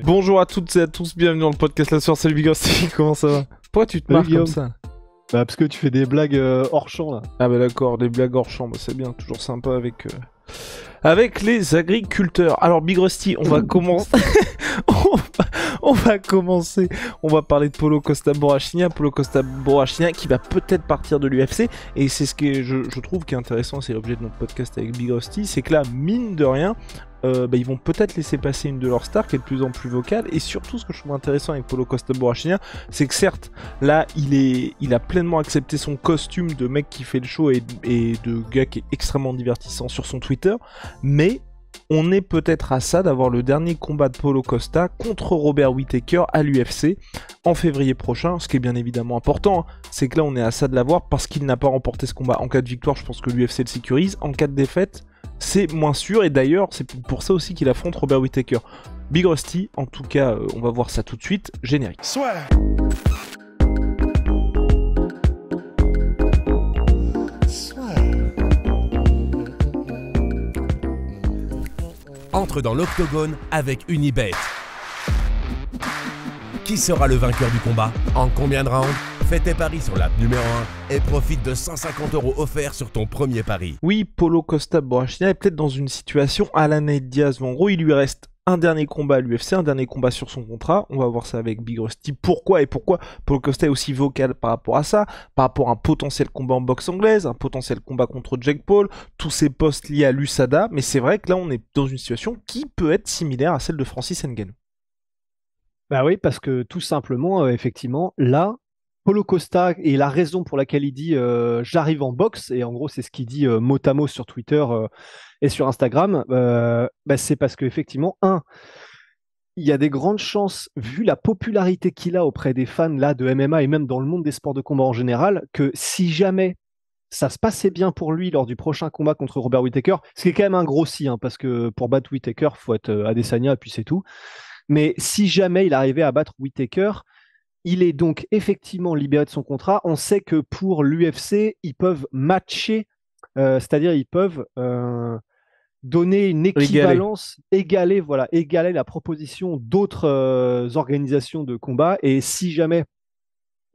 Bonjour à toutes et à tous, bienvenue dans le podcast La Soirée, salut Bigossi, comment ça va? Pourquoi tu te marres comme ça? Bah parce que tu fais des blagues hors champ là. Ah bah d'accord, des blagues hors champ, bah c'est bien, toujours sympa avec les agriculteurs. Alors Big Rusty, on va commencer. on va commencer. On va parler de Paulo Costa Borrachinha. Paulo Costa Borrachinha qui va peut-être partir de l'UFC. Et c'est ce que je trouve qui est intéressant, c'est l'objet de notre podcast avec Big Rusty, c'est que là, mine de rien, ils vont peut-être laisser passer une de leurs stars qui est de plus en plus vocale. Et surtout, ce que je trouve intéressant avec Paulo Costa Borrachinha, c'est que certes, là, il a pleinement accepté son costume de mec qui fait le show et de gars qui est extrêmement divertissant sur son Twitter. Mais on est peut-être à ça d'avoir le dernier combat de Paulo Costa contre Robert Whittaker à l'UFC en février prochain. Ce qui est bien évidemment important, c'est que là, on est à ça de l'avoir parce qu'il n'a pas remporté ce combat. En cas de victoire, je pense que l'UFC le sécurise. En cas de défaite, c'est moins sûr, et d'ailleurs c'est pour ça aussi qu'il affronte Robert Whittaker. Big Rusty, en tout cas, on va voir ça tout de suite, générique. Soit. Entre dans l'octogone avec Unibet. Qui sera le vainqueur du combat? En combien de rounds? Fais tes paris sur l'app numéro 1 et profite de 150 € offerts sur ton premier pari. Oui, Paulo Costa Borrachinha est peut-être dans une situation à la Nate Diaz, où en gros il lui reste un dernier combat à l'UFC, un dernier combat sur son contrat. On va voir ça avec Big Rusty. Pourquoi Paulo Costa est aussi vocal par rapport à ça, par rapport à un potentiel combat en boxe anglaise, un potentiel combat contre Jake Paul, tous ces postes liés à l'USADA. Mais c'est vrai que là on est dans une situation qui peut être similaire à celle de Francis Ngannou. Bah oui, parce que tout simplement, effectivement, là, Paulo Costa, et la raison pour laquelle il dit j'arrive en boxe, et en gros c'est ce qu'il dit mot à mot sur Twitter et sur Instagram, c'est parce qu'effectivement, il y a des grandes chances, vu la popularité qu'il a auprès des fans là, de MMA et même dans le monde des sports de combat en général, que si jamais ça se passait bien pour lui lors du prochain combat contre Robert Whittaker, ce qui est quand même un gros si, parce que pour battre Whittaker, il faut être Adesanya, puis c'est tout. Mais si jamais il arrivait à battre Whittaker, il est donc effectivement libéré de son contrat. On sait que pour l'UFC, ils peuvent matcher, c'est-à-dire ils peuvent donner une équivalence, égaler la proposition d'autres organisations de combat. Et si jamais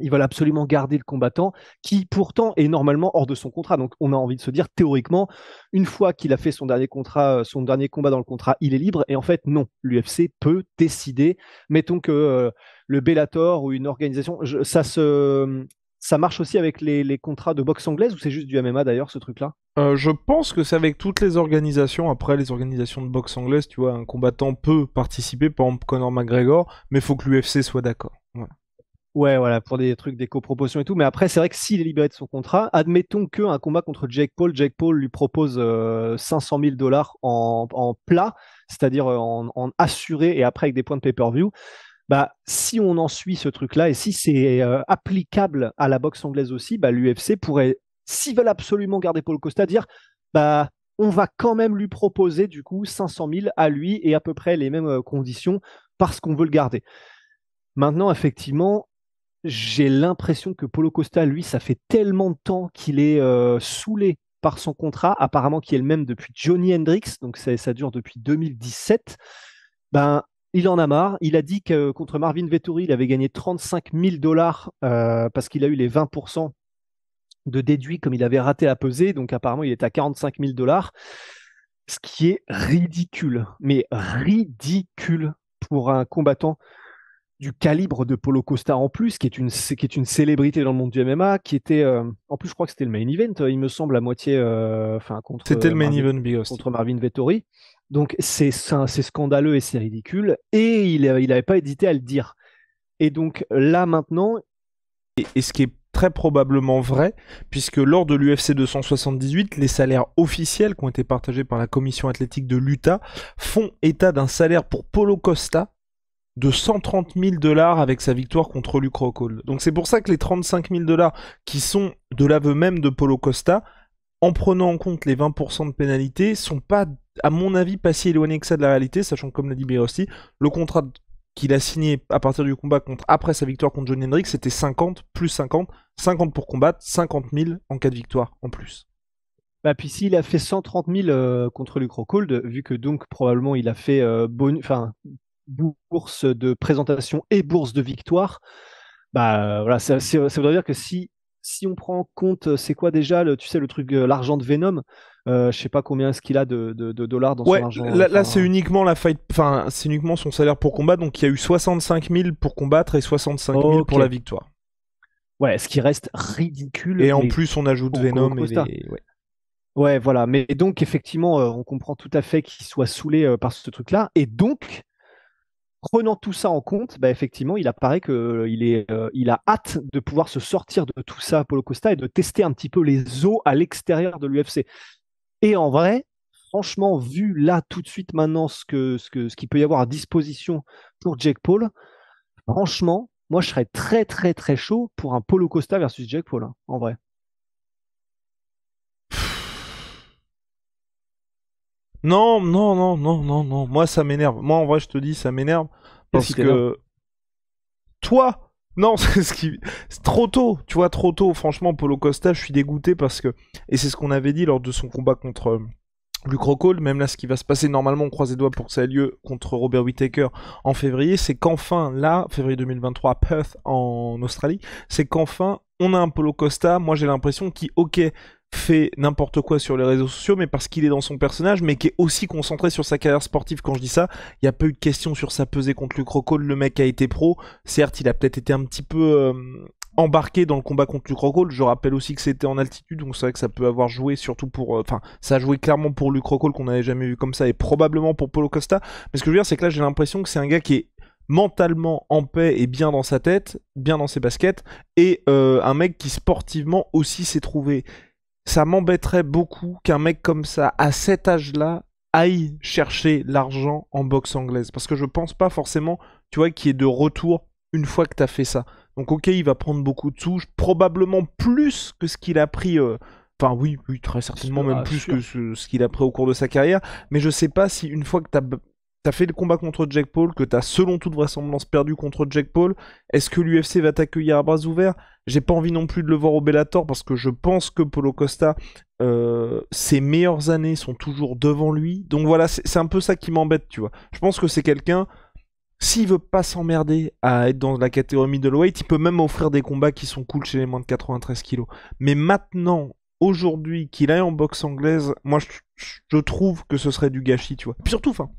ils veulent absolument garder le combattant, qui pourtant est normalement hors de son contrat. Donc on a envie de se dire, théoriquement, une fois qu'il a fait son dernier combat dans le contrat, il est libre. Et en fait, non. L'UFC peut décider. Mettons que le Bellator ou une organisation, ça marche aussi avec les contrats de boxe anglaise, ou c'est juste du MMA d'ailleurs, ce truc-là? Je pense que c'est avec toutes les organisations. Après, les organisations de boxe anglaise, tu vois, un combattant peut participer, par exemple Conor McGregor, mais il faut que l'UFC soit d'accord. Voilà. Ouais, voilà, pour des trucs d'éco-proposition et tout. Mais après, c'est vrai que s'il est libéré de son contrat, admettons qu'un combat contre Jake Paul lui propose 500 000 $ en plat, c'est-à-dire en assuré et après avec des points de pay-per-view. Bah, si on en suit ce truc-là et si c'est applicable à la boxe anglaise aussi, bah, l'UFC pourrait, s'ils veulent absolument garder Paulo Costa, dire bah, on va quand même lui proposer du coup 500 000 à lui et à peu près les mêmes conditions parce qu'on veut le garder. Maintenant, effectivement, j'ai l'impression que Paulo Costa, lui, ça fait tellement de temps qu'il est saoulé par son contrat, apparemment qui est le même depuis Johnny Hendricks, donc ça dure depuis 2017. Ben, il en a marre. Il a dit que contre Marvin Vettori, il avait gagné 35 000 $ parce qu'il a eu les 20% de déduit comme il avait raté la pesée, donc apparemment il est à 45 000 $, ce qui est ridicule, mais ridicule pour un combattant du calibre de Paulo Costa en plus, qui est une célébrité dans le monde du MMA, qui était, en plus je crois que c'était le main event, il me semble, à moitié, C'était le main event, Big Rusty. contre Marvin Vettori. Donc c'est scandaleux et c'est ridicule, et il n'avait pas hésité à le dire. Et donc là maintenant... Et ce qui est très probablement vrai, puisque lors de l'UFC 278, les salaires officiels qui ont été partagés par la commission athlétique de l'Utah font état d'un salaire pour Paulo Costa de 130 000 $ avec sa victoire contre Luke Rockhold. Donc c'est pour ça que les 35 000 $ qui sont de l'aveu même de Paulo Costa, en prenant en compte les 20% de pénalité, sont pas, à mon avis, pas si éloignés que ça de la réalité, sachant que, comme l'a dit Berossi, le contrat qu'il a signé à partir du combat après sa victoire contre Johnny Hendricks, c'était 50 plus 50, 50 pour combattre, 50 000 en cas de victoire en plus. Bah, puis s'il a fait 130 000 contre Luke Rockhold, vu que donc probablement il a fait bourse de présentation et bourse de victoire. Bah voilà, ça voudrait dire que si on prend en compte, c'est quoi déjà, tu sais, le truc, l'argent de Venom, je sais pas combien est-ce qu'il a de dollars dans son Ouais, argent. là c'est uniquement la fight, enfin c'est uniquement son salaire pour combattre, donc il y a eu 65 000 pour combattre et 65 000 pour Ok. la victoire. Ouais, ce qui reste ridicule, Et en mais plus on ajoute pour Venom et Costa. les... Ouais. Ouais, voilà. Mais donc, effectivement, on comprend tout à fait qu'il soit saoulé par ce truc-là. Et donc, prenant tout ça en compte, bah, effectivement, il apparaît qu'il a hâte de pouvoir se sortir de tout ça, Paulo Costa, et de tester un petit peu les eaux à l'extérieur de l'UFC. Et en vrai, franchement, vu là tout de suite maintenant ce qu'il peut y avoir à disposition pour Jake Paul, franchement, moi je serais très très très chaud pour un Paulo Costa versus Jake Paul, hein, en vrai. Non, non, non, non, non, non, moi ça m'énerve. Moi en vrai je te dis ça m'énerve Qu'est-ce qui parce t'énerve? que toi, non, c'est trop tôt, tu vois, trop tôt. Franchement, Paulo Costa, je suis dégoûté parce que, et c'est ce qu'on avait dit lors de son combat contre Luke Rockhold, même là, ce qui va se passer normalement, on croise les doigts pour que ça ait lieu contre Robert Whittaker en février, c'est qu'enfin, là, février 2023 à Perth en Australie, c'est qu'enfin, on a un Paulo Costa, moi j'ai l'impression qu'il, ok, fait n'importe quoi sur les réseaux sociaux, mais parce qu'il est dans son personnage, mais qui est aussi concentré sur sa carrière sportive. Quand je dis ça, il n'y a pas eu de question sur sa pesée contre Luke Rockhold, le mec a été pro, certes, il a peut-être été un petit peu... embarqué dans le combat contre Luke Rockhold. Je rappelle aussi que c'était en altitude, donc c'est vrai que ça peut avoir joué surtout pour... Enfin, ça a joué clairement pour Luke Rockhold qu'on n'avait jamais vu comme ça, et probablement pour Paulo Costa. Mais ce que je veux dire, c'est que là, j'ai l'impression que c'est un gars qui est mentalement en paix et bien dans sa tête, bien dans ses baskets, et un mec qui sportivement aussi s'est trouvé. Ça m'embêterait beaucoup qu'un mec comme ça, à cet âge-là, aille chercher l'argent en boxe anglaise. Parce que je pense pas forcément, tu vois, qu'il y ait de retour une fois que t'as fait ça. Donc ok, il va prendre beaucoup de sous, probablement plus que ce qu'il a pris... Enfin oui, oui, très certainement même plus Sûr. que ce qu'il a pris au cours de sa carrière. Mais je sais pas si une fois que t'as fait le combat contre Jake Paul, que t'as selon toute vraisemblance perdu contre Jake Paul, est-ce que l'UFC va t'accueillir à bras ouverts? J'ai pas envie non plus de le voir au Bellator parce que je pense que Paulo Costa, ses meilleures années sont toujours devant lui. Donc voilà, c'est un peu ça qui m'embête, tu vois. Je pense que c'est quelqu'un, s'il veut pas s'emmerder à être dans la catégorie middleweight, il peut même offrir des combats qui sont cool chez les moins de 93 kilos. Mais maintenant, aujourd'hui, qu'il aille en boxe anglaise, moi je trouve que ce serait du gâchis, tu vois. Puis surtout, enfin,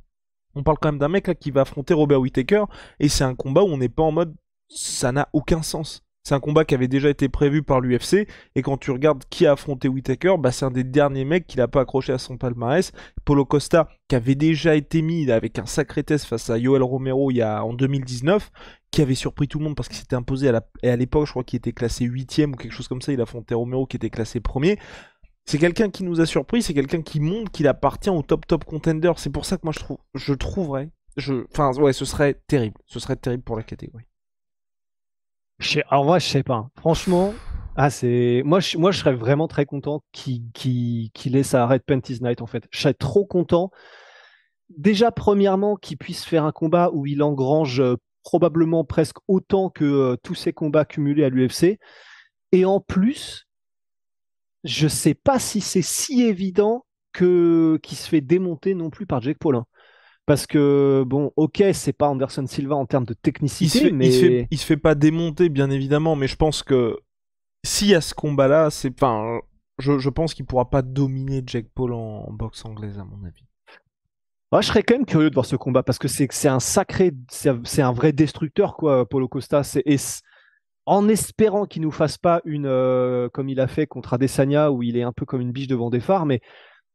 on parle quand même d'un mec là qui va affronter Robert Whittaker, et c'est un combat où on n'est pas en mode ça n'a aucun sens. C'est un combat qui avait déjà été prévu par l'UFC, et quand tu regardes qui a affronté Whittaker, bah c'est un des derniers mecs qu'il n'a pas accroché à son palmarès. Paulo Costa, qui avait déjà été mis avec un sacré test face à Yoel Romero en 2019, qui avait surpris tout le monde parce qu'il s'était imposé et à l'époque, je crois qu'il était classé 8ème ou quelque chose comme ça, il affrontait Romero qui était classé premier. C'est quelqu'un qui nous a surpris, c'est quelqu'un qui montre qu'il appartient au top contender. C'est pour ça que moi je trouverais, enfin ouais, ce serait terrible. Ce serait terrible pour la catégorie. En vrai, je sais pas, hein. Franchement, moi, je serais vraiment très content qu'il ait sa Red Panties Night, en fait. Je serais trop content. Déjà, premièrement, qu'il puisse faire un combat où il engrange probablement presque autant que tous ses combats cumulés à l'UFC. Et en plus, je sais pas si c'est si évident qu'il se fait démonter non plus par Jake Paul, hein. Parce que, bon, ok, c'est pas Anderson Silva en termes de technicité, mais Il se fait pas démonter, bien évidemment, mais je pense que s'il y a ce combat-là, enfin, je pense qu'il pourra pas dominer Jake Paul en boxe anglaise, à mon avis. moi, je serais quand même curieux de voir ce combat parce que c'est un sacré, c'est un vrai destructeur, quoi, Paulo Costa. En espérant qu'il nous fasse pas une, comme il a fait contre Adesanya, où il est un peu comme une biche devant des phares, mais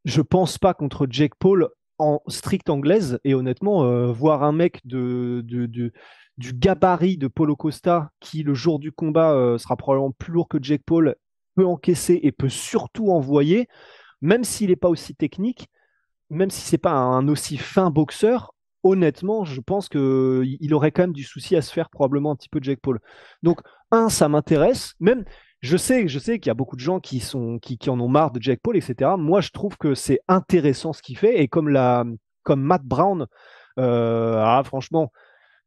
je pense pas contre Jake Paul en strict anglaise. Et honnêtement, voir un mec du gabarit de Paulo Costa, qui le jour du combat sera probablement plus lourd que Jake Paul, peut encaisser et peut surtout envoyer, même s'il n'est pas aussi technique, même si c'est pas un aussi fin boxeur, honnêtement, je pense qu'il aurait quand même du souci à se faire probablement un petit peu Jake Paul. Donc, ça m'intéresse. Même, je sais qu'il y a beaucoup de gens qui en ont marre de Jake Paul, etc. Moi, je trouve que c'est intéressant ce qu'il fait. Et comme Matt Brown, franchement,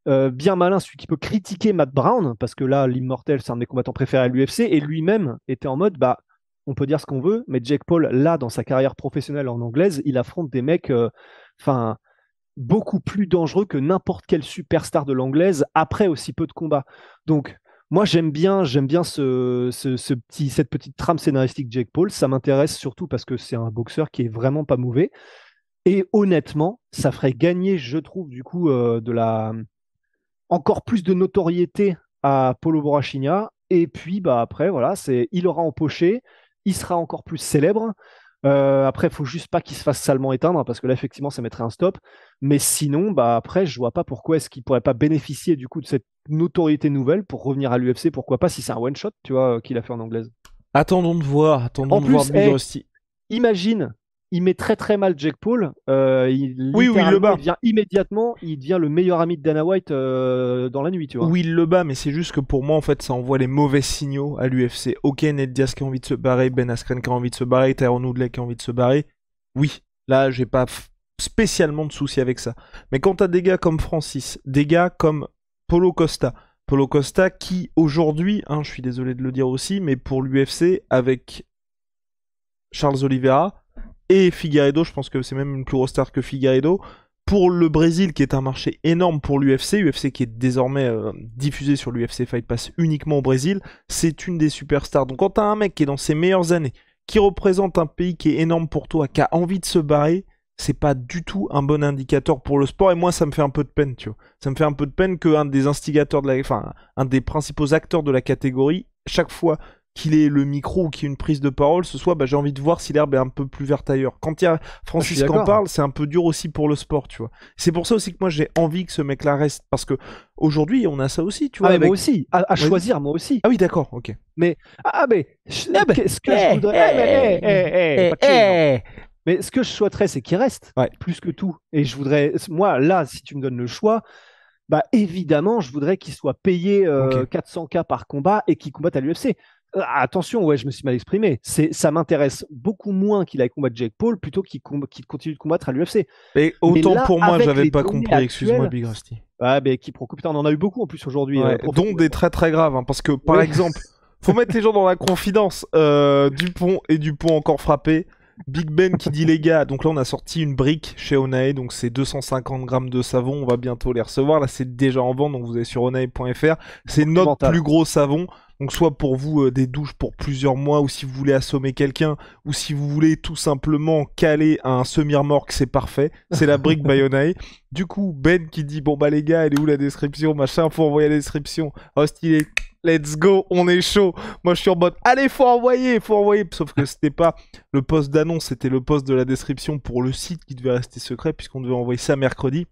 bien malin celui qui peut critiquer Matt Brown, parce que là, l'immortel, c'est un de mes combattants préférés à l'UFC, et lui-même était en mode, bah, on peut dire ce qu'on veut, mais Jake Paul, là, dans sa carrière professionnelle en anglaise, il affronte des mecs, enfin, beaucoup plus dangereux que n'importe quelle superstar de l'anglaise après aussi peu de combats. Donc, moi, j'aime bien cette petite trame scénaristique Jake Paul. Ça m'intéresse surtout parce que c'est un boxeur qui est vraiment pas mauvais. Et honnêtement, ça ferait gagner, je trouve, du coup, encore plus de notoriété à Polo Borrachinha. Et puis, bah, après, voilà, il aura empoché, il sera encore plus célèbre. Après, il faut juste pas qu'il se fasse salement éteindre, parce que là, effectivement, ça mettrait un stop. Mais sinon, bah, après, je vois pas pourquoi est-ce qu'il pourrait pas bénéficier du coup de cette notoriété nouvelle pour revenir à l'UFC. Pourquoi pas si c'est un one-shot, tu vois, qu'il a fait en anglaise. Attendons de voir En Big plus, Rusty. imagine, il met très très mal Jake Paul. Oui, il le bat. Il devient immédiatement, il devient le meilleur ami de Dana White dans la nuit, tu vois. Oui, il le bat, mais c'est juste que pour moi, en fait, ça envoie les mauvais signaux à l'UFC. Ok, Ned Diaz qui a envie de se barrer, Ben Askren qui a envie de se barrer, Tyron Woodley qui a envie de se barrer. Oui, là, j'ai pas spécialement de soucis avec ça. Mais quand t'as des gars comme Francis, des gars comme Polo Costa qui aujourd'hui, je suis désolé de le dire aussi, mais pour l'UFC, avec Charles Oliveira et Figueiredo, je pense que c'est même une plus grosse star que Figueiredo, pour le Brésil, qui est un marché énorme pour l'UFC qui est désormais diffusé sur l'UFC Fight Pass uniquement au Brésil, c'est une des superstars. Donc quand t'as un mec qui est dans ses meilleures années, qui représente un pays qui est énorme pour toi, qui a envie de se barrer, c'est pas du tout un bon indicateur pour le sport. Et moi, ça me fait un peu de peine, tu vois. Ça me fait un peu de peine qu'un des instigateurs un des principaux acteurs de la catégorie, chaque fois qu'il ait le micro ou qu'il y ait une prise de parole, ce soit, j'ai envie de voir si l'herbe est un peu plus verte ailleurs. Quand il y a Francis qui en parle, c'est un peu dur aussi pour le sport, tu vois. C'est pour ça aussi que moi, j'ai envie que ce mec-là reste, parce que aujourd'hui, on a ça aussi, tu vois. Moi aussi, à choisir, moi aussi. Ah oui, d'accord, ok. Mais, ce que je voudrais... Mais ce que je souhaiterais, c'est qu'il reste, plus que tout. Et je voudrais, moi, là, si tu me donnes le choix, bah évidemment, je voudrais qu'il soit payé 400K par combat et qu'il combatte à l'UFC. Attention, je me suis mal exprimé. Ça m'intéresse beaucoup moins qu'il aille combattre Jake Paul plutôt qu'il continue de combattre à l'UFC. Et autant là, pour moi, j'avais pas compris. Excuse-moi, Big Rusty. Putain, on en a eu beaucoup en plus aujourd'hui. Dont des très très graves, parce que par exemple, faut mettre les gens dans la confidence. Dupont et Dupont encore frappé. Big Ben qui dit les gars, donc là on a sorti une brique chez Onae, donc c'est 250 grammes de savon, on va bientôt les recevoir, là c'est déjà en vente, donc vous allez sur onae.fr, c'est notre plus gros savon, donc soit pour vous des douches pour plusieurs mois, ou si vous voulez assommer quelqu'un, ou si vous voulez tout simplement caler un semi-remorque, c'est parfait, c'est la brique by Onae. Du coup Ben qui dit bon bah les gars, elle est où la description, machin, faut envoyer la description, hostile. Let's go, on est chaud. Moi, je suis en mode, allez, faut envoyer. Sauf que c'était pas le post d'annonce, c'était le post de la description pour le site qui devait rester secret, puisqu'on devait envoyer ça mercredi.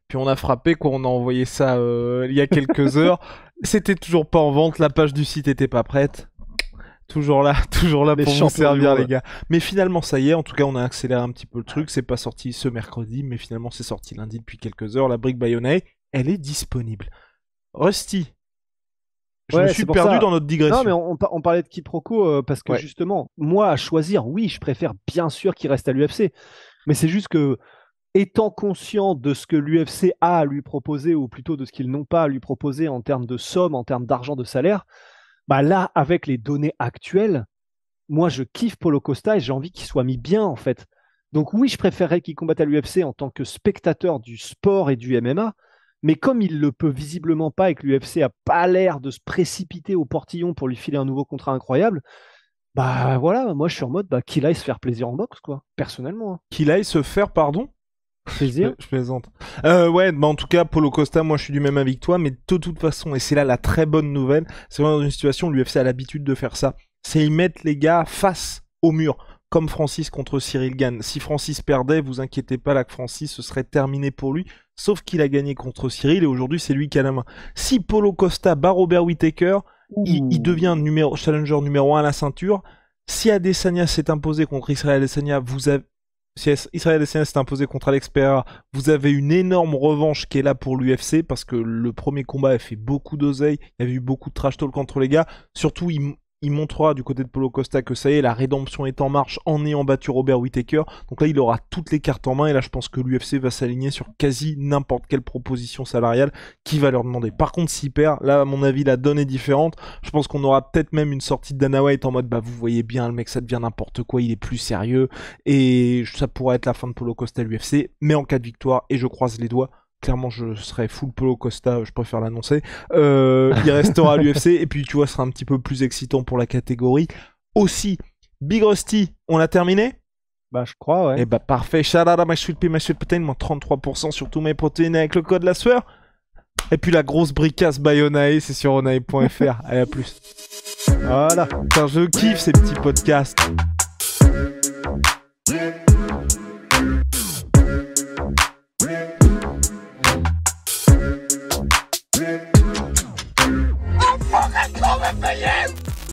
Puis on a frappé, on a envoyé ça il y a quelques heures. C'était toujours pas en vente, la page du site était pas prête. Toujours là pour vous servir, les gars. Mais finalement, ça y est, en tout cas, on a accéléré un petit peu le truc. C'est pas sorti ce mercredi, mais finalement, c'est sorti lundi depuis quelques heures. La brique Bayonnaise, elle est disponible. Rusty. Je me suis perdu dans notre digression. Non, mais on parlait de quiproquo parce que justement, moi, à choisir, oui, je préfère bien sûr qu'il reste à l'UFC. Mais c'est juste que, étant conscient de ce que l'UFC a à lui proposer, ou plutôt de ce qu'ils n'ont pas à lui proposer en termes de somme, en termes d'argent, de salaire, bah là, avec les données actuelles, moi, je kiffe Polo Costa et j'ai envie qu'il soit mis bien, en fait. Donc oui, je préférerais qu'il combatte à l'UFC en tant que spectateur du sport et du MMA. Mais comme il le peut visiblement pas et que l'UFC a pas l'air de se précipiter au portillon pour lui filer un nouveau contrat incroyable, bah voilà, moi je suis en mode qu'il aille se faire plaisir en boxe, quoi, personnellement. Qu'il aille se faire, pardon ? Plaisir. Je plaisante. En tout cas, Polo Costa, moi je suis du même avis que toi, mais de toute façon, et c'est là la très bonne nouvelle, c'est vraiment dans une situation où l'UFC a l'habitude de faire ça, c'est ils mettent les gars face au mur. Comme Francis contre Cyril Gane. Si Francis perdait, vous inquiétez pas, là que Francis, ce serait terminé pour lui. Sauf qu'il a gagné contre Cyril et aujourd'hui, c'est lui qui a la main. Si Polo Costa bat Robert Whittaker, il devient challenger numéro 1 à la ceinture. Si Adesanya s'est imposé contre Israel Adesanya, si Israel Adesanya s'est imposé contre Alex Pereira, vous avez une énorme revanche qui est là pour l'UFC parce que le premier combat a fait beaucoup d'oseille. Il y avait eu beaucoup de trash talk entre les gars. Surtout, il montrera du côté de Paulo Costa que ça y est, la rédemption est en marche en ayant battu Robert Whittaker. Donc là, il aura toutes les cartes en main et là, je pense que l'UFC va s'aligner sur quasi n'importe quelle proposition salariale qui va leur demander. Par contre, s'il perd, là, à mon avis, la donne est différente. Je pense qu'on aura peut-être même une sortie de Dana White en mode, bah, vous voyez bien, le mec, ça devient n'importe quoi, il est plus sérieux et ça pourrait être la fin de Paulo Costa à l'UFC, mais en cas de victoire, et je croise les doigts, clairement, je serai full Paulo Costa, je préfère l'annoncer. Il restera à l'UFC, et puis tu vois, ce sera un petit peu plus excitant pour la catégorie. Aussi, Big Rusty, on l'a terminé? Bah, je crois, ouais. Et bah, parfait. Shout out à my sweet pea, my sweet protein, moins 33% sur tous mes protéines avec le code la sueur. Et puis la grosse bricasse by Onae, c'est sur onae.fr. Allez, à plus. Voilà. Putain, je kiffe ces petits podcasts.